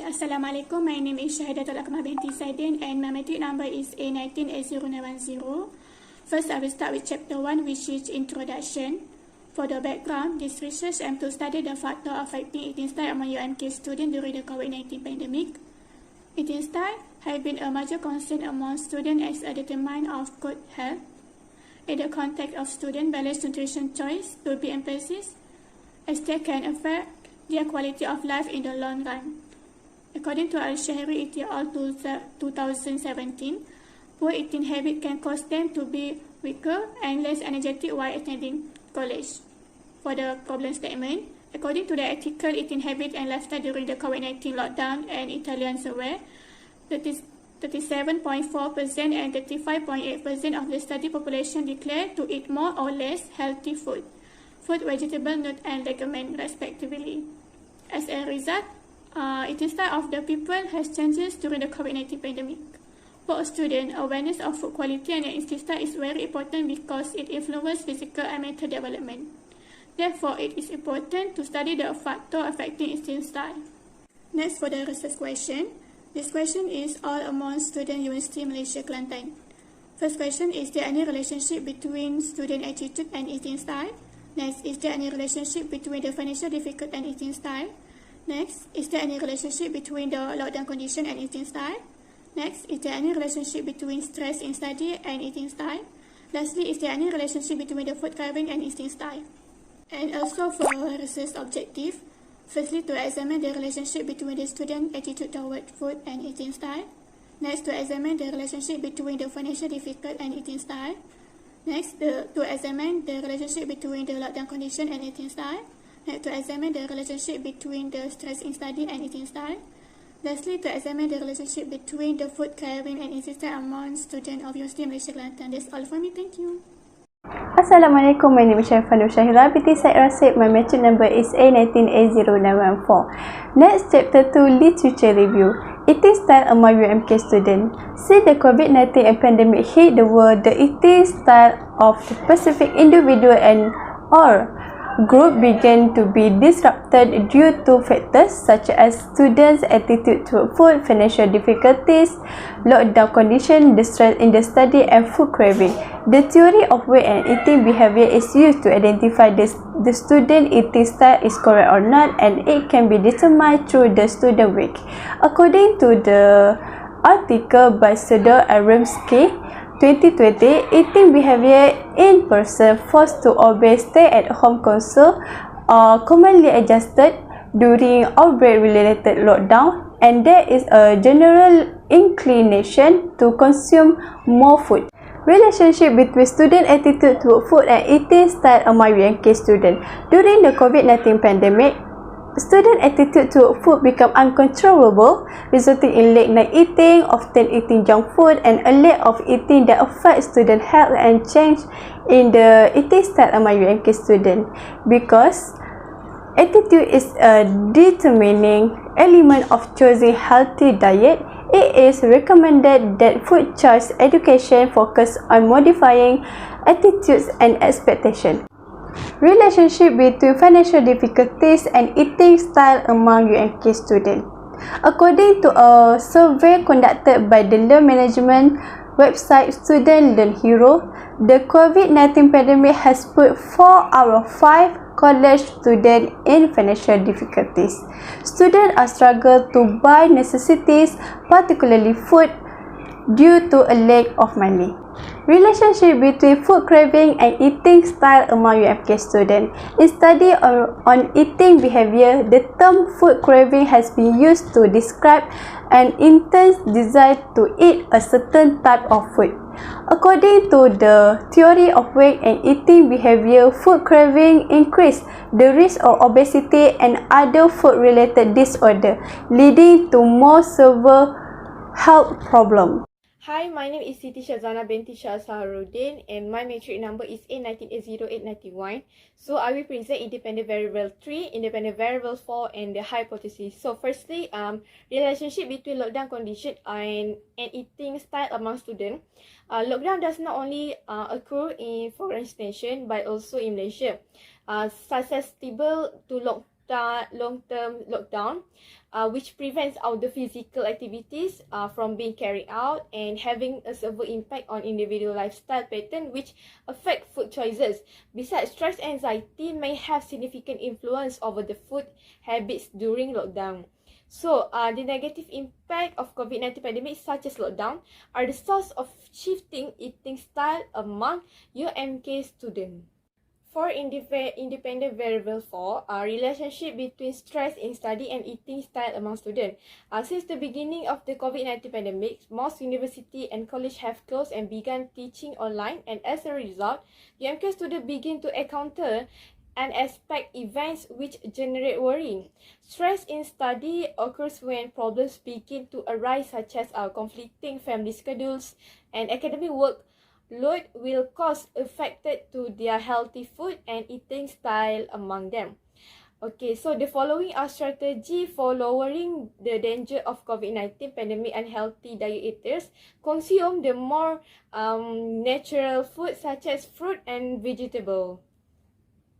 Assalamualaikum, my name is Syahidatul Akmal binti Saidin and my matric number is A19A0910. First, I will start with chapter 1, which is Introduction. For the background, this research aims to study the factor affecting eating style among UMK students during the COVID-19 pandemic. Eating style has been a major concern among students as a determinant of good health. In the context of student balanced nutrition choice will be emphasized as they can affect their quality of life in the long run. According to Al-Shahri et al. 2017, poor eating habit can cause them to be weaker and less energetic while attending college. For the problem statement, according to the article Eating Habit and Lifestyle During the COVID-19 Lockdown and Italian Survey, 37.4% and 35.8% of the study population declared to eat more or less healthy food, vegetable, nut, and legume, respectively. As a result, eating style of the people has changes during the COVID-19 pandemic. For a student, awareness of food quality and eating style is very important because it influences physical and mental development. Therefore, it is important to study the factor affecting eating style. Next, for the research question. This question is all among student University Malaysia Kelantan. First question, is there any relationship between student attitude and eating style? Next, is there any relationship between the financial difficulty and eating style? Next, is there any relationship between the lockdown condition and eating style? Next, is there any relationship between stress in study and eating style? Lastly, is there any relationship between the food craving and eating style? And also for research objective, firstly to examine the relationship between the student attitude toward food and eating style. Next, to examine the relationship between the financial difficulty and eating style. Next, to examine the relationship between the lockdown condition and eating style. Next, to examine the relationship between the stress in study and eating style. Lastly, to examine the relationship between the food craving and eating style among students of University Malaysia Kelantan. That's all for me. Thank you. Assalamualaikum, my name is Syahira binti Said Rasid. My matric number is A19A0914. Next, chapter 2, Literature Review. Eating style among UMK students. Since the COVID-19 pandemic hit the world, the eating style of the specific individual and or group began to be disrupted due to factors such as students' attitude toward food, financial difficulties, lockdown conditions, distress in the study, and food craving. The theory of weight and eating behavior is used to identify the student eating style is correct or not, and it can be determined through the student weight. According to the article by Sudor and Rimsky, 2020, eating behavior in person forced to obey stay-at-home counsel are commonly adjusted during outbreak-related lockdown, and there is a general inclination to consume more food. Relationship between student attitude toward food and eating style among UMK students. During the COVID-19 pandemic, student attitude toward food become uncontrollable, resulting in late night eating, often eating junk food, and a lack of eating that affects student health and change in the eating style among UMK students. Because attitude is a determining element of choosing healthy diet, it is recommended that food choice education focus on modifying attitudes and expectations. Relationship between financial difficulties and eating style among UMK students. According to a survey conducted by the learn management website Student Learn Hero, the COVID-19 pandemic has put 4 out of 5 college students in financial difficulties. Students are struggle to buy necessities, particularly food, due to a lack of money. Relationship between food craving and eating style among UMK students. In study on eating behavior, the term food craving has been used to describe an intense desire to eat a certain type of food. According to the theory of weight and eating behavior, food craving increase the risk of obesity and other food-related disorders, leading to more severe health problems. Hi, my name is Siti Shazana binti Shah Saharuddin and my matric number is A1980-891. So I will present independent variable 3, independent variable 4 and the hypothesis. So firstly, relationship between lockdown condition and eating style among students. Lockdown does not only occur in foreign nation but also in Malaysia. Susceptible to long-term lockdown, which prevents outdoor physical activities from being carried out and having a severe impact on individual lifestyle pattern which affect food choices. Besides, stress and anxiety may have significant influence over the food habits during lockdown. So, the negative impact of COVID-19 pandemic such as lockdown are the source of shifting eating style among UMK students. For independent variable 4, relationship between stress in study and eating style among students. Since the beginning of the COVID-19 pandemic, most university and college have closed and begun teaching online, and as a result, UMK students begin to encounter unexpected events which generate worry. Stress in study occurs when problems begin to arise such as conflicting family schedules and academic work load will cause affected to their healthy food and eating style among them. Okay, so the following are strategy for lowering the danger of COVID-19 pandemic. Unhealthy diet eaters consume the more natural food such as fruit and vegetable.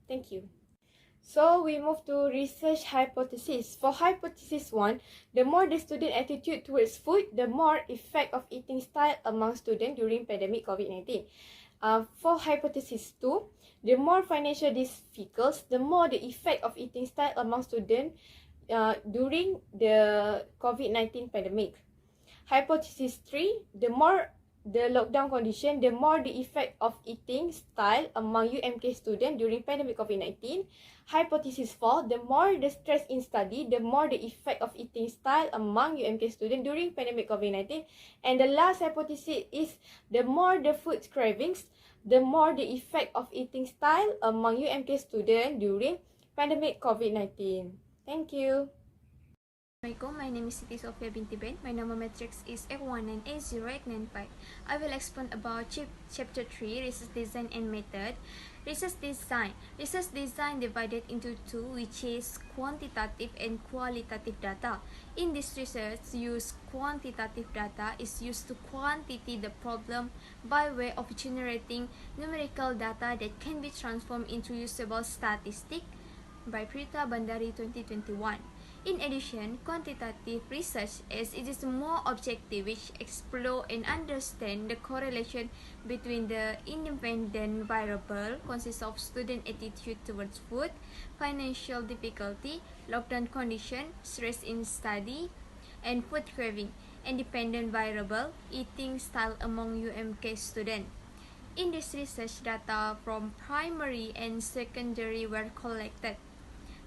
Thank you. So we move to research hypothesis. For hypothesis 1, the more the student attitude towards food, the more effect of eating style among students during pandemic COVID-19. For hypothesis 2, the more financial difficulties, the more the effect of eating style among students during the COVID-19 pandemic. Hypothesis 3, the more the lockdown condition, the more the effect of eating style among UMK students during pandemic COVID-19. Hypothesis 4, the more the stress in study, the more the effect of eating style among UMK students during pandemic COVID-19. And the last hypothesis is the more the food cravings, the more the effect of eating style among UMK students during pandemic COVID-19. Thank you. Assalamualaikum, my name is Siti Sofia binti Ben. My number matrix is F198085. I will explain about chapter 3, research design and method. Research design divided into two, which is quantitative and qualitative data. In this research, quantitative data is used to quantify the problem by way of generating numerical data that can be transformed into usable statistics by Prita Bandari 2021. In addition, quantitative research as it is more objective, which explore and understand the correlation between the independent variable consists of student attitude towards food, financial difficulty, lockdown condition, stress in study, and food craving, and dependent variable, eating style among UMK students. In this research, data from primary and secondary were collected.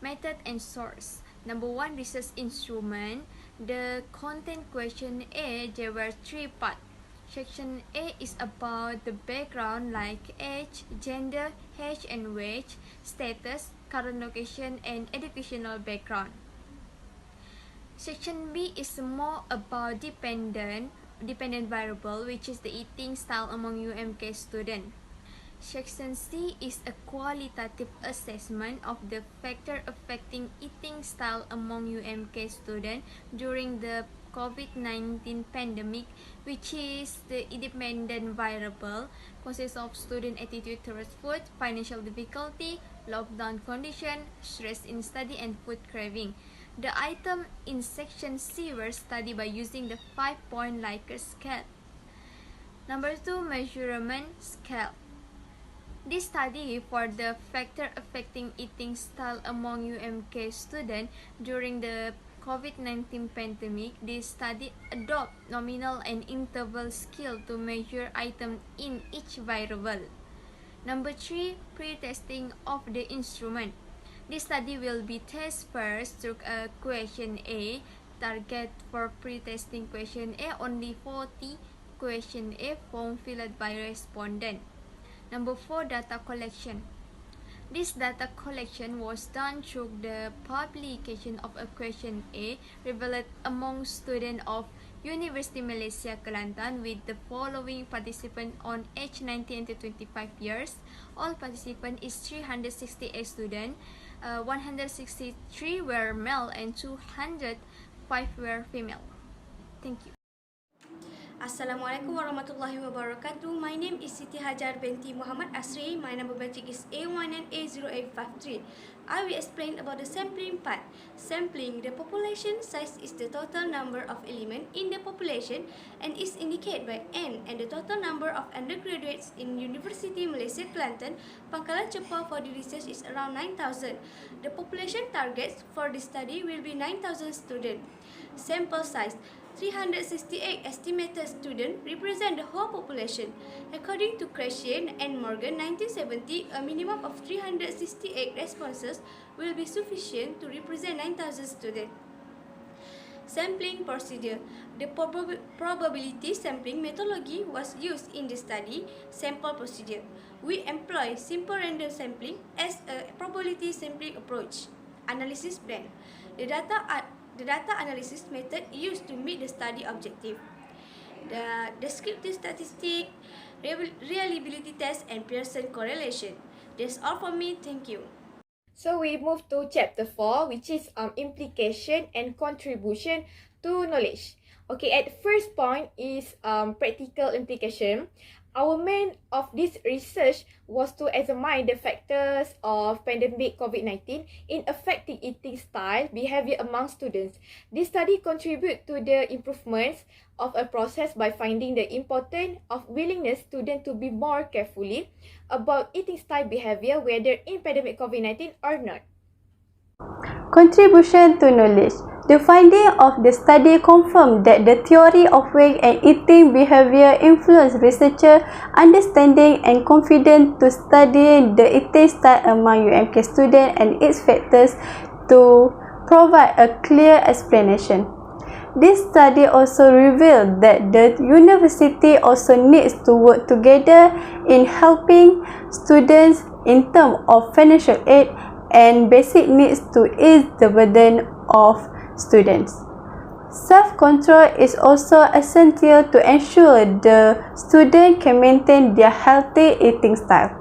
Method and source. Number 1, research instrument. The content question A, there were 3 parts. Section A is about the background like age, gender, age and wage, status, current location, and educational background. Section B is more about dependent variable, which is the eating style among UMK students. Section C is a qualitative assessment of the factor affecting eating style among UMK students during the COVID-19 pandemic, which is the independent variable consists of student attitude towards food, financial difficulty, lockdown condition, stress in study, and food craving. The item in section C were studied by using the 5-point Likert scale. Number 2, measurement scale. This study for the factor affecting eating style among UMK students during the COVID-19 pandemic. This study adopt nominal and interval scale to measure items in each variable. Number 3, pre-testing of the instrument. This study will be test first through question A. Target for pre-testing question A, only 40 question A form filled by respondent. Number 4, data collection. This data collection was done through the publication of a question A revealed among students of University Malaysia Kelantan with the following participants on age 19 to 25 years. All participants is 368 students. 163 were male and 205 were female. Thank you. Assalamualaikum warahmatullahi wabarakatuh. My name is Siti Hajar binti Muhammad Asri. My number matric is A1 and A0853. I will explain about the sampling part. Sampling, the population size is the total number of elements in the population and is indicated by N, and the total number of undergraduates in University Malaysia Kelantan, Pangkalan Cepa for the research is around 9,000. The population targets for the study will be 9,000 students. Sample size, 368 estimated students represent the whole population. According to Krashen and Morgan 1970, a minimum of 368 responses will be sufficient to represent 9,000 students. Sampling procedure. The probability sampling methodology was used in the study sample procedure. We employ simple random sampling as a probability sampling approach. Analysis plan. The data analysis method used to meet the study objective. The descriptive statistic, reliability test, and Pearson correlation. That's all for me. Thank you. So we move to chapter 4, which is implication and contribution to knowledge. Okay, at the first point is practical implication. Our main of this research was to examine the factors of pandemic COVID-19 in affecting eating style behavior among students. This study contribute to the improvements of a process by finding the importance of willingness students to be more carefully about eating style behavior whether in pandemic COVID-19 or not. Contribution to knowledge. The finding of the study confirmed that the theory of weight and eating behavior influence researcher understanding and confidence to study the eating style among UMK students and its factors to provide a clear explanation. This study also revealed that the university also needs to work together in helping students in terms of financial aid and basic needs to ease the burden of students. Self-control is also essential to ensure the student can maintain their healthy eating style.